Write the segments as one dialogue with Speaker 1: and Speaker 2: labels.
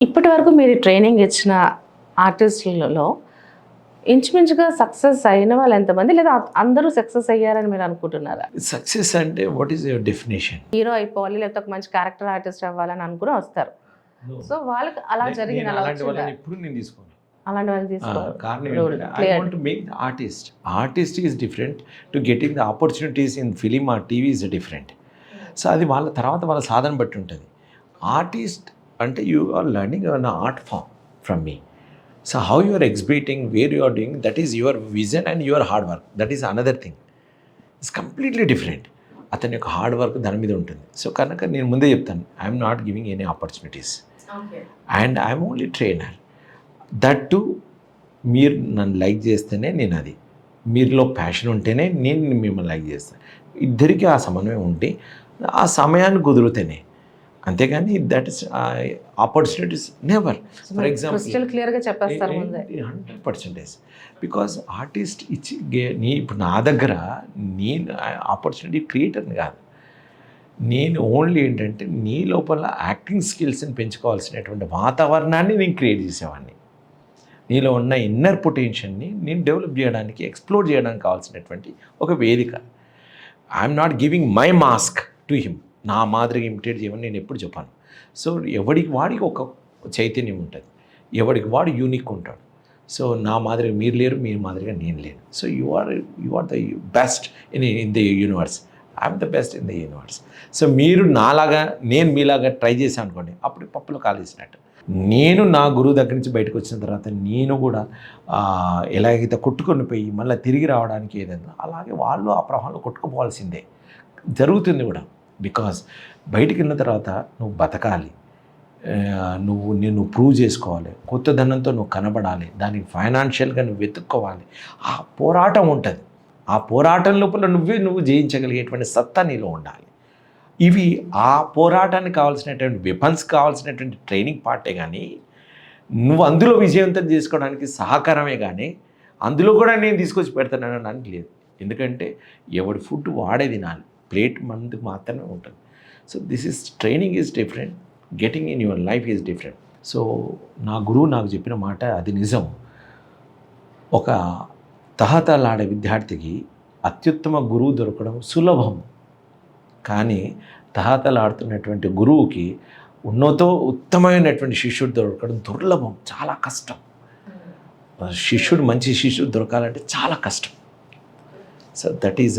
Speaker 1: ఇప్పటి వరకు మీరు ట్రైనింగ్ ఇచ్చిన ఆర్టిస్టులలో ఇంచుమించుగా సక్సెస్ అయిన వాళ్ళు ఎంతమంది, లేదా అందరూ సక్సెస్ అయ్యారని మీరు అనుకుంటున్నారా?
Speaker 2: సక్సెస్ అంటే what is your definition?
Speaker 1: Hero అయిపోవాలి, లేకపోతే ఒక మంచి క్యారెక్టర్ ఆర్టిస్ట్ అవ్వాలని అనుకుని వస్తారు. సో వాళ్ళకి అలా జరిగింది, అలా
Speaker 2: అలాంటి
Speaker 1: వచ్చిందా?
Speaker 2: వాళ్ళని ఎప్పుడు నేను తీసుకోను.
Speaker 1: అలాంటి వాళ్ళు తీసుకోవాలి.
Speaker 2: కారణం ఏంటంటే I want to make the artist. Artist is different, to getting the opportunities in film or TV is different. So అది వాళ్ళ తర్వాత వాళ్ళ సాధన బట్టి ఉంటుంది. ఆర్టిస్ట్ అంటే you are learning an art form from me. So how you are exhibiting, where you are doing, that is your vision and your hard work. That is another thing. It's completely different. అతని యొక్క hard work దాని మీద ఉంటుంది. So కనుక నేను ముందే చెప్తాను, I'm not giving any opportunities and I'm only trainer. That to మీరు నన్ను లైక్ చేస్తేనే నేను అది, మీరులో ప్యాషన్ ఉంటేనే నేను మిమ్మల్ని లైక్ చేస్తాను. ఇద్దరికీ ఆ సమన్వయం ఉంటే ఆ సమయాన్ని కుదిరితేనే, అంతేగాని that is opportunities never. For example
Speaker 1: క్లియర్గా చెప్పేస్తారు ముందే.
Speaker 2: 100%. బికాజ్ ఆర్టిస్ట్ ఇచ్చి ఇప్పుడు నా దగ్గర నేను ఆపర్చునిటీ క్రియేటర్ని కాదు. నేను ఓన్లీ ఏంటంటే నీ లోపల యాక్టింగ్ స్కిల్స్ని పెంచుకోవాల్సినటువంటి వాతావరణాన్ని నేను క్రియేట్ చేసేవాడిని. నీలో ఉన్న ఇన్నర్ పొటెన్షియల్ని నేను డెవలప్ చేయడానికి, ఎక్స్ప్లోర్ చేయడానికి కావాల్సినటువంటి ఒక వేదిక. I'm not giving my mask to him. నా మాదిరిగా ఇమిటేట్ చేయమని నేను ఎప్పుడు చెప్పాను. సో ఎవడికి వాడికి ఒక చైతన్యం ఉంటుంది, ఎవడికి వాడు యూనిక్ ఉంటాడు. సో నా మాదిరిగా మీరు లేరు, మీ మాదిరిగా నేను లేను. So you are the best in the universe. I'm the best in the universe. So మీరు నాలాగా, నేను మీలాగా ట్రై చేశాను అనుకోండి, అప్పుడు పప్పులో కాలేసినట్టు. నేను నా గురువు దగ్గర నుంచి బయటకు వచ్చిన తర్వాత నేను కూడా ఎలాగైతే కొట్టుకొని పోయి మళ్ళీ తిరిగి రావడానికి ఏదైనా, అలాగే వాళ్ళు ఆ ప్రవాహంలో కొట్టుకుపోవాల్సిందే జరుగుతుంది కూడా. బికాజ్ బయటికి వెళ్ళిన తర్వాత నువ్వు బతకాలి, నువ్వు ప్రూవ్ చేసుకోవాలి, కొత్త ధనంతో నువ్వు కనబడాలి, దానికి ఫైనాన్షియల్గా నువ్వు వెతుక్కోవాలి. ఆ పోరాటం ఉంటుంది. ఆ పోరాటం లోపల నువ్వు జయించగలిగేటువంటి సత్తా నీలో ఉండాలి. ఇవి ఆ పోరాటానికి కావాల్సినటువంటి వెపన్స్, కావాల్సినటువంటి ట్రైనింగ్ పార్టే. కానీ నువ్వు అందులో విజయవంతం చేసుకోవడానికి సహకారమే, కానీ అందులో కూడా నేను తీసుకొచ్చి పెడతాను అనడానికి లేదు. ఎందుకంటే ఎవడి ఫుడ్ వాడే తినాలి, ప్లేట్ మంది మాత్రమే ఉంటుంది. So this is training is different, getting in your life is different. So నా గురువు నాకు చెప్పిన మాట అది నిజం. ఒక తహతలాడే విద్యార్థికి అత్యుత్తమ గురువు దొరకడం సులభం, కానీ తహతలాడుతున్నటువంటి గురువుకి ఉత్తమమైనటువంటి శిష్యుడు దొరకడం దుర్లభం, చాలా కష్టం. మంచి శిష్యుడు దొరకాలంటే చాలా కష్టం. So that is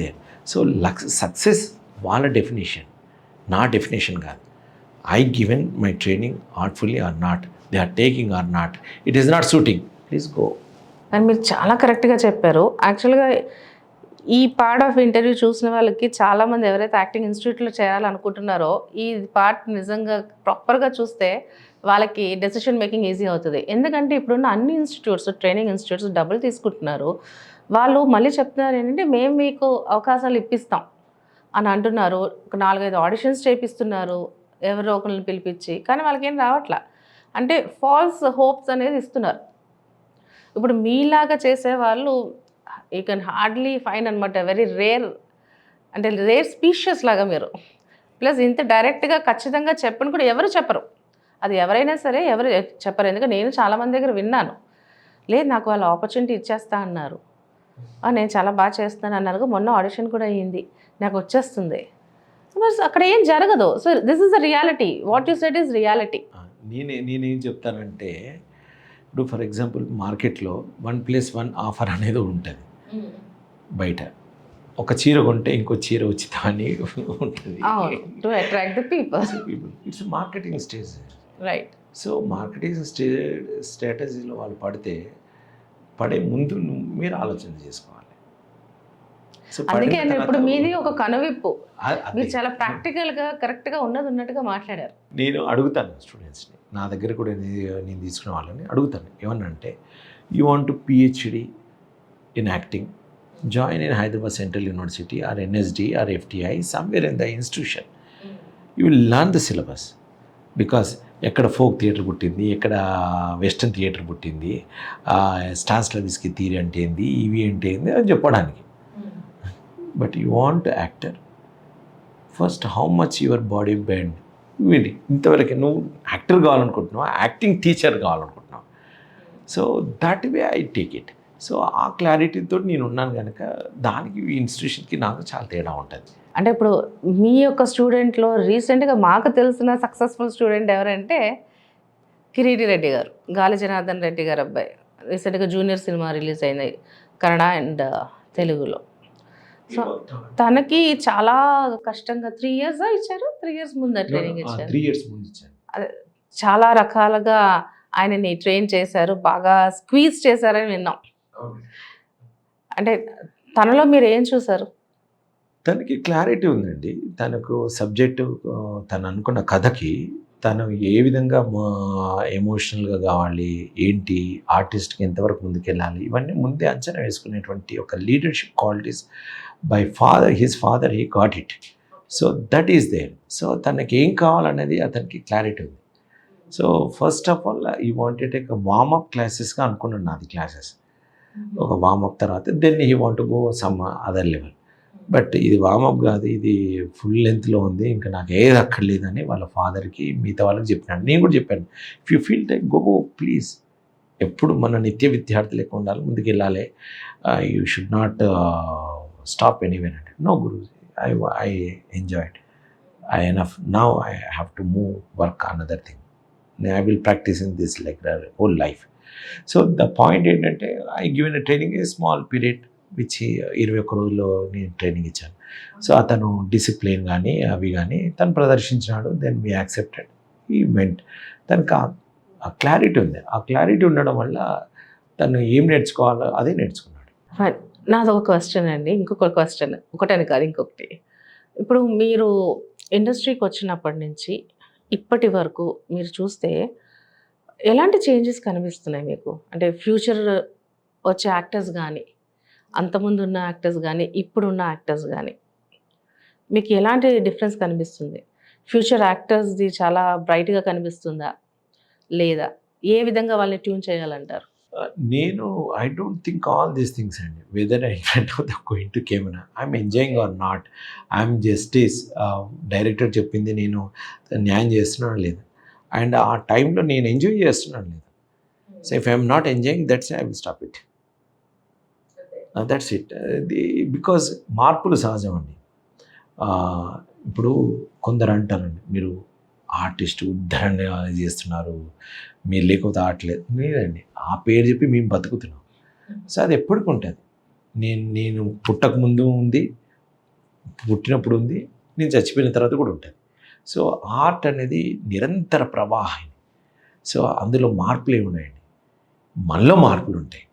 Speaker 2: there. So success వాళ్ళ డెఫినేషన్, నా డెఫినేషన్ కాదు. I given my training artfully or not, they are taking or not, it is not suiting, please go.
Speaker 1: And మీరు చాలా కరెక్ట్గా చెప్పారు. యాక్చువల్గా ఈ పార్ట్ ఆఫ్ ఇంటర్వ్యూ చూసిన వాళ్ళకి చాలామంది ఎవరైతే యాక్టింగ్ ఇన్స్టిట్యూట్లో చేరాలనుకుంటున్నారో, ఈ పార్ట్ నిజంగా ప్రాపర్గా చూస్తే వాళ్ళకి డెసిషన్ మేకింగ్ ఈజీ అవుతుంది. ఎందుకంటే ఇప్పుడున్న అన్ని ఇన్స్టిట్యూట్స్, ట్రైనింగ్ ఇన్స్టిట్యూట్స్ డబ్బులు తీసుకుంటున్నారు. వాళ్ళు మళ్ళీ చెప్తున్నారు ఏంటంటే, మేము మీకు అవకాశాలు ఇప్పిస్తాం అని అంటున్నారు. ఒక 4-5 ఆడిషన్స్ చేపిస్తున్నారు ఎవరో ఒకరిని పిలిపించి, కానీ వాళ్ళకేం రావట్లా. అంటే ఫాల్స్ హోప్స్ అనేది ఇస్తున్నారు. ఇప్పుడు మీలాగా చేసేవాళ్ళు యూ కెన్ హార్డ్లీ ఫైన్ అనమాట, వెరీ రేర్, అంటే రేర్ స్పీషియస్ లాగా మీరు. ప్లస్ ఇంత డైరెక్ట్గా ఖచ్చితంగా చెప్పని కూడా ఎవరు చెప్పరు. అది ఎవరైనా సరే ఎవరు చెప్పరు. ఎందుకంటే నేను చాలామంది దగ్గర విన్నాను, లేదు నాకు వాళ్ళు ఆపర్చునిటీ ఇచ్చేస్తా అన్నారు, నేను చాలా బాగా చేస్తాను అన్నారు, మొన్న ఆడిషన్ కూడా అయ్యింది, నాకు వచ్చేస్తుంది. అక్కడ ఏం జరగదు. So this is the reality. What you said is reality.
Speaker 2: నేనేం చెప్తానంటే, ఇప్పుడు ఫర్ ఎగ్జాంపుల్ మార్కెట్లో 1+1 ఆఫర్ అనేది ఉంటుంది. బయట ఒక చీర కొంటే ఇంకో చీర ఉచితమని ఉంటుంది.
Speaker 1: To attract the people.
Speaker 2: It's marketing stage,
Speaker 1: right.
Speaker 2: So marketing స్ట్రాటజీలో వాళ్ళు పడే ముందు మీరు ఆలోచన చేసుకోవాలి. సో
Speaker 1: అందుకే ఇప్పుడు మీది ఒక కనువిప్పు, మీరు చాలా ప్రాక్టికల్గా కరెక్ట్గా ఉన్నట్టుగా మాట్లాడారు.
Speaker 2: నేను అడుగుతాను స్టూడెంట్స్ని, నా దగ్గర కూడా నేను తీసుకునే వాళ్ళని అడుగుతాను, ఏమన్నంటే, you want to PhD in acting, join in Hyderabad Central University or NSD or FTI, somewhere in the institution. You will learn the syllabus. Because ఎక్కడ ఫోక్ థియేటర్ పుట్టింది, ఎక్కడ వెస్టర్న్ థియేటర్ పుట్టింది, స్టాన్స్లవిస్కీ థియరీ అంటే ఏంది, ఇవి అంటే ఏంది అని చెప్పడానికి. But you want actor, first how much your body bend వీడి ఇంతవరకు నువ్వు యాక్టర్ కావాలనుకుంటున్నావు, యాక్టింగ్ టీచర్ కావాలనుకుంటున్నావు. So that way I take it. So ఆ క్లారిటీతో నేను ఉన్నాను కనుక దానికి ఈ ఇన్స్టిట్యూషన్కి నాకు చాలా తేడా ఉంటుంది.
Speaker 1: అంటే ఇప్పుడు మీ యొక్క స్టూడెంట్లో రీసెంట్గా మాకు తెలిసిన సక్సెస్ఫుల్ స్టూడెంట్ ఎవరంటే కిరీటి రెడ్డి గారు, గాలి జనార్దన్ రెడ్డి గారు అబ్బాయి. రీసెంట్గా జూనియర్ సినిమా రిలీజ్ అయింది కన్నడ అండ్ తెలుగులో. సో తనకి చాలా కష్టంగా 3 years ఇచ్చారు, 3 years ముందు ట్రైనింగ్ ఇచ్చారు.
Speaker 2: 3 years ముందు ఇచ్చాను.
Speaker 1: అదే చాలా రకాలుగా ఆయనని ట్రైన్ చేశారు, బాగా స్క్వీజ్ చేశారని విన్నాం. అంటే తనలో మీరు ఏం చూసారు?
Speaker 2: తనకి క్లారిటీ ఉందండి. తనకు సబ్జెక్టు తను అనుకున్న కథకి తను ఏ విధంగా ఎమోషనల్గా కావాలి, ఏంటి ఆర్టిస్ట్కి ఎంతవరకు ముందుకెళ్ళాలి, ఇవన్నీ ముందే అంచనా వేసుకునేటువంటి ఒక leadership qualities by his father he got it. So that is there. So తనకి ఏం కావాలనేది అతనికి క్లారిటీ ఉంది. సో ఫస్ట్ ఆఫ్ ఆల్ ఈ వాంటెడ్ ఒక వార్మప్ క్లాసెస్గా అనుకున్నాను నాది క్లాసెస్. ఒక వార్మప్ తర్వాత then he want go some other level. But ఇది వార్మప్ కాదు, ఇది ఫుల్ లెంత్లో ఉంది, ఇంకా నాకు ఏది అక్కర్లేదని వాళ్ళ ఫాదర్కి మిగతా వాళ్ళకి చెప్పినాడు. నేను కూడా చెప్పాను, if you feel like go please. ఎప్పుడు మన నిత్య విద్యార్థులు ఎక్కువ ఉండాలి, ముందుకు వెళ్ళాలి. You should not stop anywhere అంటే నో గురూజీ, I enjoyed, I enough now I have to move work another thing. I will practise in this like whole life. So the point ఏంటంటే I given a training a small period which 21 రోజుల్లో నేను training ఇచ్చాను. So అతను discipline కానీ అవి కానీ తను ప్రదర్శించినాడు. Then we accepted, ఈ మెంట్. తనకు ఆ క్లారిటీ ఉంది. ఆ క్లారిటీ ఉండడం వల్ల తను ఏం నేర్చుకోవాలో అదే నేర్చుకున్నాడు.
Speaker 1: నాది ఒక క్వశ్చన్ అండి, ఇంకొక క్వశ్చన్, ఒకటని కాదు ఇంకొకటి. ఇప్పుడు మీరు ఇండస్ట్రీకి వచ్చినప్పటి నుంచి ఇప్పటి వరకు మీరు చూస్తే ఎలాంటి చేంజెస్ కనిపిస్తున్నాయి మీకు? అంటే ఫ్యూచర్ వచ్చే యాక్టర్స్ కానీ, అంతకుముందు ఉన్న యాక్టర్స్ కానీ, ఇప్పుడున్న యాక్టర్స్ కానీ మీకు ఎలాంటి డిఫరెన్స్ కనిపిస్తుంది? ఫ్యూచర్ యాక్టర్స్ది చాలా బ్రైట్గా కనిపిస్తుందా, లేదా ఏ విధంగా వాళ్ళని ట్యూన్ చేయాలంటారు?
Speaker 2: నేను I don't think all these things అండి. Whether I front of the going to camera I'm enjoying or not, I'm justice director చెప్పింది నేను న్యాయం చేస్తున్నాను లేదు, అండ్ ఆ టైంలో నేను ఎంజాయ్ చేస్తున్నాను లేదు. So if I'm not enjoying that's I will stop it. That's it. Because మార్పులు సహజం అండి. ఇప్పుడు కొందరు అంటారండి, మీరు ఆర్టిస్ట్ ఉద్ధరణ చేస్తున్నారు, మీరు లేకపోతే ఆడలేదు. లేదండి, ఆ పేరు చెప్పి మేము బతుకుతున్నాం. సో అది ఎప్పటికి ఉంటుంది. నేను పుట్టకముందు ఉంది, పుట్టినప్పుడు ఉంది, నేను చచ్చిపోయిన తర్వాత కూడా ఉంటుంది. సో ఆర్ట్ అనేది నిరంతర ప్రవాహం. సో అందులో మార్పులు ఏమున్నాయండి, మనలో మార్పులు ఉంటాయి.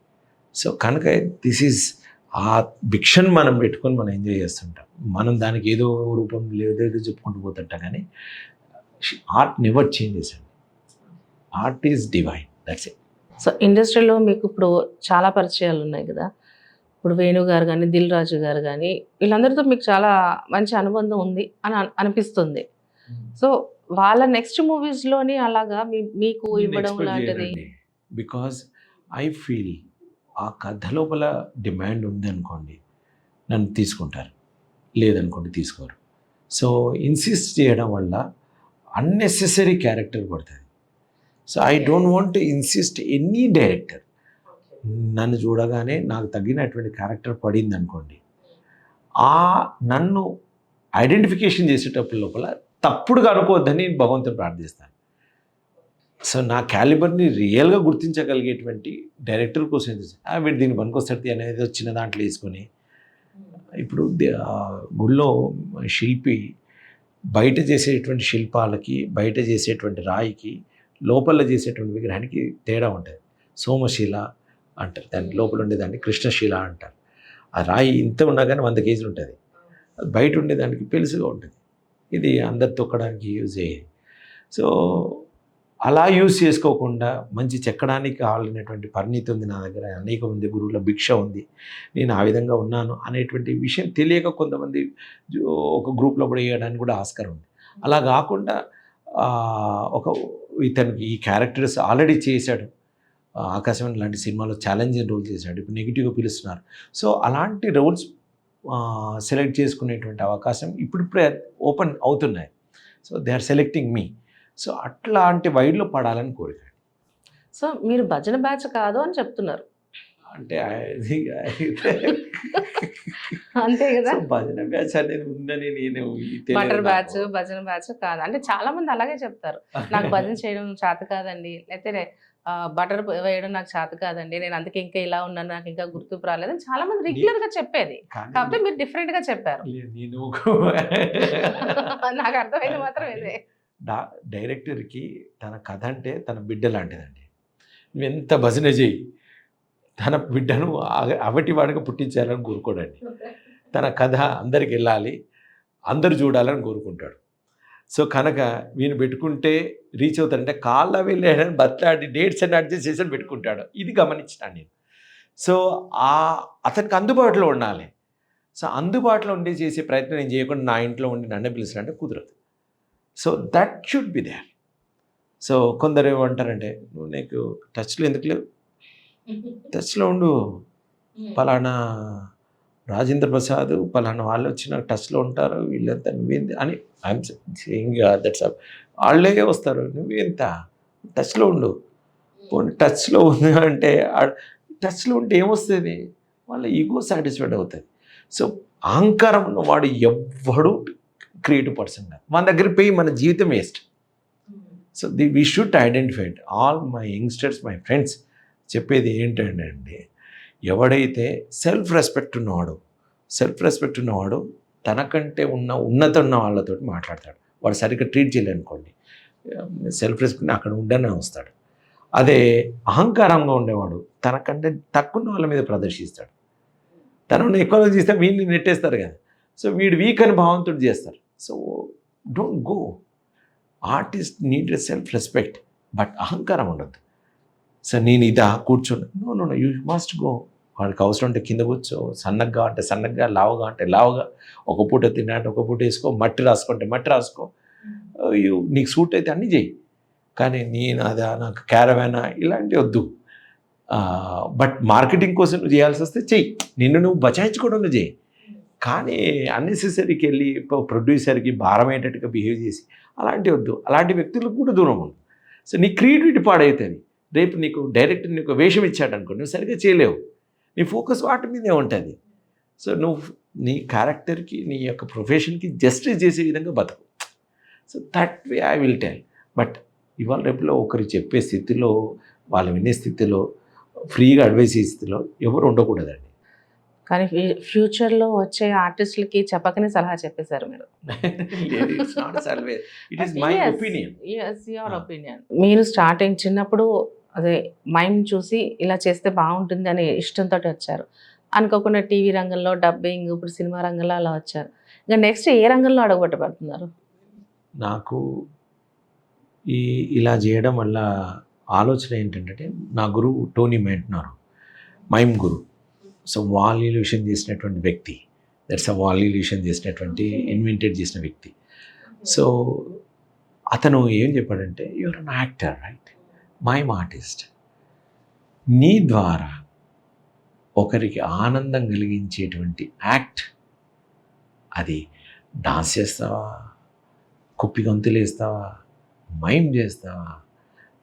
Speaker 2: సో కనుక దిస్ ఈజ్ ఆ భిక్షను మనం పెట్టుకొని మనం ఎంజాయ్ చేస్తుంటాం. మనం దానికి ఏదో రూపం లేదేదో చెప్పుకుంటూ పోతుంటాం, కానీ ఆర్ట్ నెవర్ చేంజెస్ అండి. Art is divine, that's it.
Speaker 1: So ఇండస్ట్రీలో మీకు ఇప్పుడు చాలా పరిచయాలు ఉన్నాయి కదా. ఇప్పుడు వేణు గారు కానీ, దిల్ రాజు గారు కానీ, వీళ్ళందరితో మీకు చాలా మంచి అనుబంధం ఉంది అని అనిపిస్తుంది. సో వాళ్ళ నెక్స్ట్ మూవీస్లోని అలాగా మీకు ఇవ్వడం లాంటిది?
Speaker 2: బికాజ్ ఐ ఫీల్ ఆ కథ లోపల డిమాండ్ ఉంది అనుకోండి, నన్ను తీసుకుంటారు, లేదనుకోండి తీసుకోరు. సో ఇన్సిస్ట్ చేయడం వల్ల అన్నెసెసరీ క్యారెక్టర్ పడుతుంది. So I don't want to insist any director. నన్ను చూడగానే నాకు తగ్గినటువంటి క్యారెక్టర్ పడింది అనుకోండి, నన్ను ఐడెంటిఫికేషన్ చేసేటప్పుడు లోపల తప్పుడుగా అనుకోవద్దని భగవంతుని ప్రార్థిస్తాను. సో నా క్యాలిబర్ని రియల్గా గుర్తించగలిగేటువంటి డైరెక్టర్ కోసం వీడు దీన్ని పనికొస్తాడు అనేది వచ్చిన దాంట్లో వేసుకొని, ఇప్పుడు గుళ్ళో శిల్పి బయట చేసేటువంటి శిల్పాలకి, బయట చేసేటువంటి రాయికి, లోపల చేసేటువంటి విగ్రహానికి తేడా ఉంటుంది. సోమశిల అంటారు దాని, లోపల ఉండేదాన్ని కృష్ణశిల అంటారు. ఆ రాయి ఇంత ఉన్నా కానీ 100 కేజీలు ఉంటుంది, బయట ఉండేదానికి పెలుసుగా ఉంటుంది. ఇది అందరు తొక్కడానికి యూజ్ అయ్యేది. సో అలా యూజ్ చేసుకోకుండా మంచి చెక్కడానికి కావాలనేటువంటి పరిణితి ఉంది నా దగ్గర, అనేక మంది గురువుల భిక్ష ఉంది, నేను ఆ విధంగా ఉన్నాను అనేటువంటి విషయం తెలియక కొంతమంది ఒక గ్రూప్లో కూడా వేయడానికి కూడా ఆస్కారం ఉంది. అలా కాకుండా ఇతనికి ఈ క్యారెక్టర్స్ ఆల్రెడీ చేశాడు, ఆకాశవాణి లాంటి సినిమాలో ఛాలెంజింగ్ రోల్ చేశాడు, ఇప్పుడు నెగిటివ్గా పిలుస్తున్నారు. సో అలాంటి రోల్స్ సెలెక్ట్ చేసుకునేటువంటి అవకాశం ఇప్పుడిప్పుడే ఓపెన్ అవుతున్నాయి. So they are selecting me. So అట్లాంటి వైడ్లో పడాలని కోరిక.
Speaker 1: సో మీరు భజన బ్యాచ్ కాదు అని చెప్తున్నారు.
Speaker 2: అంటే
Speaker 1: అంతే కదా.
Speaker 2: సో భజన బ్యాచ్ అనేది ఉందని నేను
Speaker 1: బటర్ బ్యాచ్, భజన బ్యాచ్ కాదు. అంటే చాలా మంది అలాగే చెప్తారు. నాకు భజన చేయడం చేత కాదండి, లేకపోతే బటర్ వేయడం నాకు చేత కాదండి, నేను అందుకే ఇంకా ఇలా ఉన్నాను, నాకు ఇంకా గుర్తుకు రాలేదని చాలా మంది రెగ్యులర్ గా చెప్పేది. కాకపోతే మీరు డిఫరెంట్ గా చెప్పారు.
Speaker 2: నేను
Speaker 1: నాకు అర్థమైంది మాత్రం ఇదే.
Speaker 2: డైరెక్టర్కి తన కథ అంటే తన బిడ్డ లాంటిదండి. నువ్వు ఎంత భజన చేయి, తన బిడ్డను అవటి వాడిగా పుట్టించాలని కోరుకోడండి. తన కథ అందరికి వెళ్ళాలి, అందరు చూడాలని కోరుకుంటాడు. సో కనుక వీళ్ళు పెట్టుకుంటే రీచ్ అవుతాడంటే కాళ్ళ వెళ్ళాడని బట్లాడి డేట్స్ అని అడ్జస్ట్ చేసి పెట్టుకుంటాడు. ఇది గమనించినాను నేను. సో అతనికి అందుబాటులో ఉండాలి. సో అందుబాటులో ఉండి చేసే ప్రయత్నం నేను చేయకుండా నా ఇంట్లో ఉండి నన్ను పిలిచాడంటే కుదరదు. So that should be there. So కొందరు ఏమంటారంటే, నువ్వు నీకు టచ్లో ఎందుకు లేవు, టచ్లో ఉండు, పలానా రాజేంద్ర ప్రసాద్ పలానా వాళ్ళు వచ్చి నాకు టచ్లో ఉంటారు, వీళ్ళంతా నువ్వేంది అని ఐఎమ్ సేయింగ్ దట్స్ వాళ్ళే వస్తారు, నువ్వేంత టచ్లో ఉండు. పోనీ టచ్లో ఉంది అంటే టచ్లో ఉంటే ఏమొస్తుంది, వాళ్ళ ఈగో సాటిస్ఫైడ్ అవుతుంది. సో అహంకారం ఉన్నవాడు ఎవ్వడు క్రియేటివ్ పర్సన్ కాదు. మన దగ్గర పోయి మన జీవితం waste. So we should identified all my youngsters, my friends చెప్పేది ఏంటంటే అండి, ఎవడైతే సెల్ఫ్ రెస్పెక్ట్ ఉన్నవాడు తనకంటే ఉన్నత ఉన్న వాళ్ళతో మాట్లాడతాడు. వాడు సరిగ్గా ట్రీట్ చేయలేనుకోండి, సెల్ఫ్ రెస్పెక్ట్ని అక్కడ ఉండనే వస్తాడు. అదే అహంకారంగా ఉండేవాడు తనకంటే తక్కువ వాళ్ళ మీద ప్రదర్శిస్తాడు. తనను ఎక్కువగా చేస్తే వీడిని నెట్టేస్తారు కదా. సో వీడు వీక్ అని భావంతో చేస్తారు. So don't go. Artist need self respect, but అహంకారం ఉండదు. సో నేను ఇదా కూర్చోను, నో యూ మస్ట్ గో. వాడికి అవసరం అంటే కింద కూర్చో, సన్నగా అంటే సన్నగా, లావుగా అంటే లావుగా, ఒక పూట తిన్నాంటే ఒక పూట వేసుకో, మట్టి రాసుకుంటే మట్టి రాసుకో, నీకు సూట్ అయితే అన్నీ చెయ్యి. కానీ నేను అదా నాకు క్యారవానా ఇలాంటివి వద్దు. బట్ మార్కెటింగ్ కోసం నువ్వు చేయాల్సి వస్తే చెయ్యి, నిన్ను నువ్వు బచాయించుకోవడం చెయ్యి. కానీ అన్నెసెసరీకి వెళ్ళి ప్రొడ్యూసర్కి భారమయ్యేటట్టుగా బిహేవ్ చేసి అలాంటివి వద్దు. అలాంటి వ్యక్తులకు కూడా దూరం ఉండు. సో నీ క్రియేటివిటీ పాడవుతుంది. రేపు నీకు డైరెక్టర్ నీకు వేషం ఇచ్చాడనుకో, నువ్వు సరిగ్గా చేయలేవు, నీ ఫోకస్ వాటి మీదే ఉంటుంది. సో నువ్వు నీ క్యారెక్టర్కి, నీ యొక్క ప్రొఫెషన్కి జస్టిస్ చేసే విధంగా బతుకు. So that way I will tell. But ఇవాళ రేపులో ఒకరు చెప్పే స్థితిలో, వాళ్ళు వినే స్థితిలో, ఫ్రీగా అడ్వైస్ చేసే స్థితిలో ఎవరు ఉండకూడదండి.
Speaker 1: కానీ ఫ్యూచర్లో వచ్చే ఆర్టిస్టులకి చెప్పకనే సలహా చెప్పేశారు మీరు. Your opinion. మీరు స్టార్టింగ్ చిన్నప్పుడు అదే మైమ్ చూసి ఇలా చేస్తే బాగుంటుంది అనే ఇష్టంతో వచ్చారు. అనుకోకుండా టీవీ రంగంలో, డబ్బింగ్, ఇప్పుడు సినిమా రంగంలో అలా వచ్చారు. ఇంకా నెక్స్ట్ ఏ రంగంలో అడుగుపెట్టబడుతున్నారు?
Speaker 2: నాకు ఇలా చేయడం వల్ల ఆలోచన ఏంటంటే, నా గురువు టోనీ మెంట్నర్, మైమ్ గురు. సో వాల్ ఇల్యూషన్ చేసినటువంటి వ్యక్తి, దట్స్ వాల్ ఇల్యూషన్ చేసినటువంటి ఇన్వెంటెడ్ చేసిన వ్యక్తి. సో అతను ఏం చెప్పాడంటే, your an actor right, mime artist. నీ ద్వారా ఒకరికి ఆనందం కలిగించేటువంటి యాక్ట్, అది డాన్స్ చేస్తావా, కుప్పి గొంతులు వేస్తావా, మైమ్ చేస్తావా,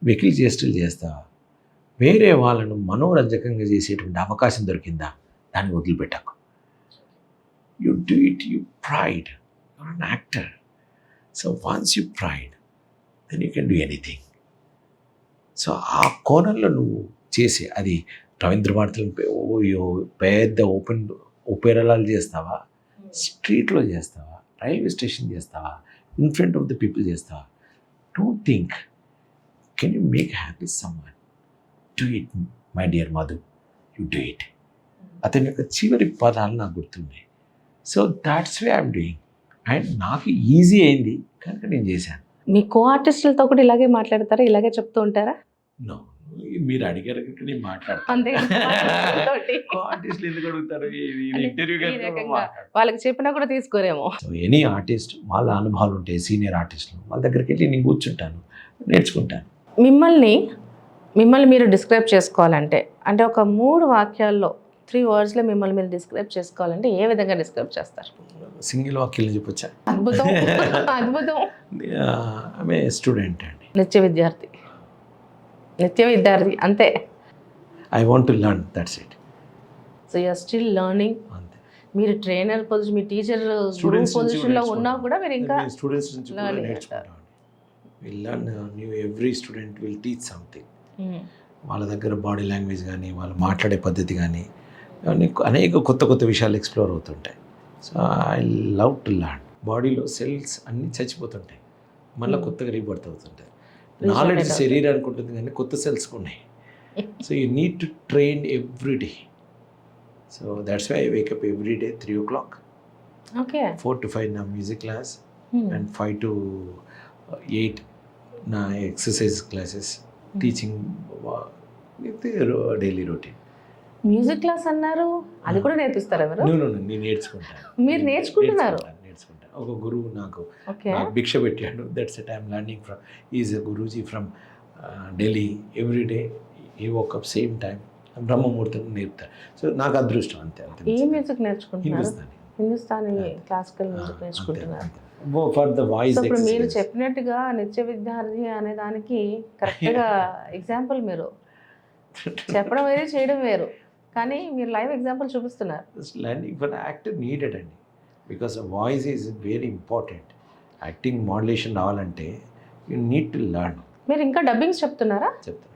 Speaker 2: వెకిలి చేష్టలు చేస్తావా, వేరే వాళ్ళను మనోరంజకంగా చేసేటువంటి అవకాశం దొరికిందా, దాన్ని వదిలిపెట్టకు. You do it, you pride, your an actor. So once you pride, then you can do anything. So ఆ కోణంలో నువ్వు చేసే, అది రవీంద్ర భారతిలో పెద్ద ఒపేరాలు చేస్తావా, స్ట్రీట్లో చేస్తావా, రైల్వే స్టేషన్ చేస్తావా, in front of the people చేస్తావా, don't think, can you make happy someone, do it my dear Madhu, you do it. అతని యొక్క చివరి పదాలు నాకు గుర్తున్నాయి. So that's way I'm doing. And నాకు ఈజీ అయింది కనుక నేను చేశాను.
Speaker 1: మీ కో ఆర్టిస్టులతో కూడా ఇలాగే మాట్లాడతారా, ఇలాగే చెప్తూ ఉంటారా?
Speaker 2: నో, మీరు అడిగారు నేను మాట్లాడతాను. ఆర్టిస్టులు ఎందుకు అడుగుతారు,
Speaker 1: వాళ్ళకి చెప్పినా కూడా తీసుకోరేమో.
Speaker 2: సో ఎనీ ఆర్టిస్ట్ వాళ్ళ అనుభవాలు ఉంటాయి, సీనియర్ ఆర్టిస్టులు, వాళ్ళ దగ్గరికి వెళ్ళి నేను కూర్చుంటాను, నేర్చుకుంటాను.
Speaker 1: మిమ్మల్ని మీరు డిస్క్రైబ్ చేసుకోవాలంటే, అంటే ఒక 3 వాక్యాల్లో 3 wordsలో మిమ్మల్ని మీరు డిస్క్రైబ్ చేసుకోవాలంటే ఏ విధంగా డిస్క్రైబ్ చేస్తారు?
Speaker 2: సింగిల్ వాక్యంలో చెప్పొచ్చా?
Speaker 1: అద్భుతం అద్భుతం.
Speaker 2: ఆమె స్టూడెంట్ అండి.
Speaker 1: నిత్య విద్యార్థి, నిత్య విద్యార్థి అంతే.
Speaker 2: I want to learn, that's it.
Speaker 1: So you're still learning.
Speaker 2: అంతే.
Speaker 1: మీరు ట్రైనర్ పొజిషన్, మీ టీచర్ గురువు
Speaker 2: Students నుంచి
Speaker 1: పొజిషన్లో
Speaker 2: కూడా
Speaker 1: ఉన్నా కూడా మీరు ఇంకా
Speaker 2: స్టూడెంట్స్ నుంచి కూడా
Speaker 1: learning
Speaker 2: నేర్చుకుంటాం. Will learn new, every student will teach something. వాళ్ళ దగ్గర బాడీ లాంగ్వేజ్ కానీ, వాళ్ళు మాట్లాడే పద్ధతి కానీ, అవన్నీ అనేక కొత్త కొత్త విషయాలు ఎక్స్ప్లోర్ అవుతుంటాయి. So I love to learn. బాడీలో సెల్స్ అన్నీ చచ్చిపోతుంటాయి, మళ్ళీ కొత్తగా రీబర్త్ అవుతుంటాయి. నాలెడ్జ్ శరీరానికి ఉంటుంది కానీ కొత్త సెల్స్కి ఉన్నాయి. So you need to train every day. So that's why I wake up every day 3 o'clock.
Speaker 1: Okay.
Speaker 2: 4 to 5 నా మ్యూజిక్ క్లాస్ అండ్ 5 to 8 నా exercise classes, teaching with daily routine.
Speaker 1: Music class అన్నారు, అది కూడా నేర్పిస్తారు ఎవరు?
Speaker 2: నేను నేర్చుకుంటాను.
Speaker 1: మీరు నేర్చుకుంటున్నారు?
Speaker 2: నేర్చుకుంటాను. ఒక గురువు నాకు
Speaker 1: ఓకే.
Speaker 2: భిక్ష పెట్టాడు. That's at I'm learning from. Is a Guruji from Delhi. Every day ఈ వోకప్ సేమ్ టైం బ్రహ్మముహూర్తం నేర్పుతారు. సో నాకు అదృష్టం, అంతే.
Speaker 1: ఏ మ్యూజిక్ నేర్చుకుంటున్నారు?
Speaker 2: హిందుస్థానీ.
Speaker 1: హిందుస్థానీ క్లాసికల్ మ్యూజిక్ నేర్చుకుంటున్నారు.
Speaker 2: For the voice.
Speaker 1: సో ఇప్పుడు మీరు చెప్పినట్టుగా నిత్య విద్యార్థి అనే దానికి కరెక్ట్గా ఎగ్జాంపుల్. మీరు చెప్పడం వేరు, చేయడం వేరు, కానీ మీరు లైవ్ ఎగ్జాంపుల్ చూపిస్తున్నారు.
Speaker 2: లర్నింగ్ ఫర్ యాక్టర్ నీడెడ్ అండి, because voice is very important. Acting modulation రావాలంటే యూ నీడ్ టు లర్న్.
Speaker 1: మీరు ఇంకా డబ్బింగ్స్ చెప్తున్నారా?
Speaker 2: చెప్తున్నాను.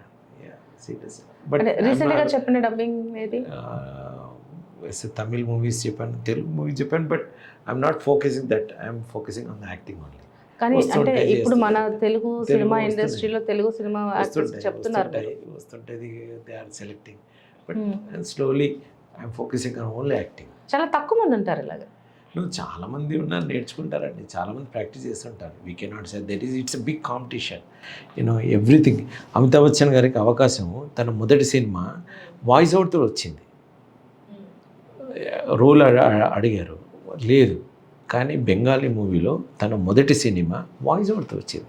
Speaker 2: సీరియస్.
Speaker 1: అంటే రీసెంట్గా చెప్పిన డబ్బింగ్ ఏది?
Speaker 2: తమిళ్ మూవీస్ చెప్పాను, తెలుగు మూవీస్ చెప్పాను, but I'm not focusing that. I'm focusing on the acting only.
Speaker 1: కానీ అంటే ఇప్పుడు మన తెలుగు సినిమా ఇండస్ట్రీలో తెలుగు సినిమా యాక్టర్స్ చెప్తున్నారు.
Speaker 2: వస్తుంటుంది, they are selecting, but slowly I'm focusing on only acting.
Speaker 1: చాలా తక్కువ మంది ఉంటారు ఇలాగ.
Speaker 2: చాలా మంది ఉన్నారు, నేర్చుకుంటారండి, చాలా మంది ప్రాక్టీస్ చేస్తుంటారు. We cannot say that is, it's a big competition, you know everything. Amitabh Bachchan గారికి అవకాశం తన మొదటి సినిమా వాయిస్ అవుట్తో వచ్చింది. రోల్ అడిగారు, లేదు. కానీ బెంగాలీ మూవీలో తన మొదటి సినిమా వాయిస్ అవుట్తో వచ్చింది.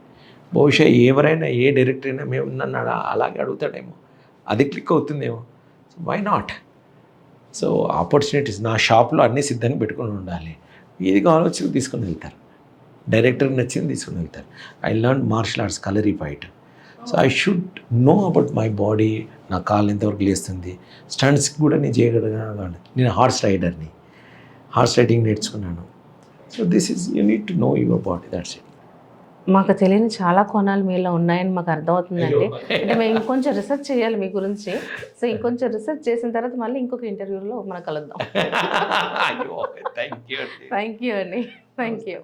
Speaker 2: బహుశా ఎవరైనా, ఏ డైరెక్టర్ అయినా మేము నన్ను అలాగే అడుగుతాడేమో, అది క్లిక్ అవుతుందేమో. Why not? సో ఆపర్చునిటీస్ నా షాప్లో అన్నీ సిద్ధంగా పెట్టుకొని ఉండాలి. ఏది కావాలో వచ్చి తీసుకొని వెళ్తారు, డైరెక్టర్కి నచ్చింది తీసుకొని వెళ్తారు. I learn martial arts, kalari fight. So I should know about my body. నా కాళ్ళు ఎంతవరకు లేస్తుంది, స్టంట్స్కి కూడా నేను చేయగలిగాను. నేను హార్స్ రైడర్ని, హార్స్ రైడింగ్ నేర్చుకున్నాను. So this is, you need to know your body, that's it.
Speaker 1: మాకు తెలియని చాలా కోణాలు మీలో ఉన్నాయని మాకు అర్థమవుతుందండి. అంటే మేము ఇంకొంచెం రీసెర్చ్ చేయాలి మీ గురించి. సో ఇంకొంచెం రీసెర్చ్ చేసిన తర్వాత మళ్ళీ ఇంకొక ఇంటర్వ్యూలో మనం కలుద్దాం.
Speaker 2: థ్యాంక్ యూ
Speaker 1: థ్యాంక్ యూ అండి. Thank you.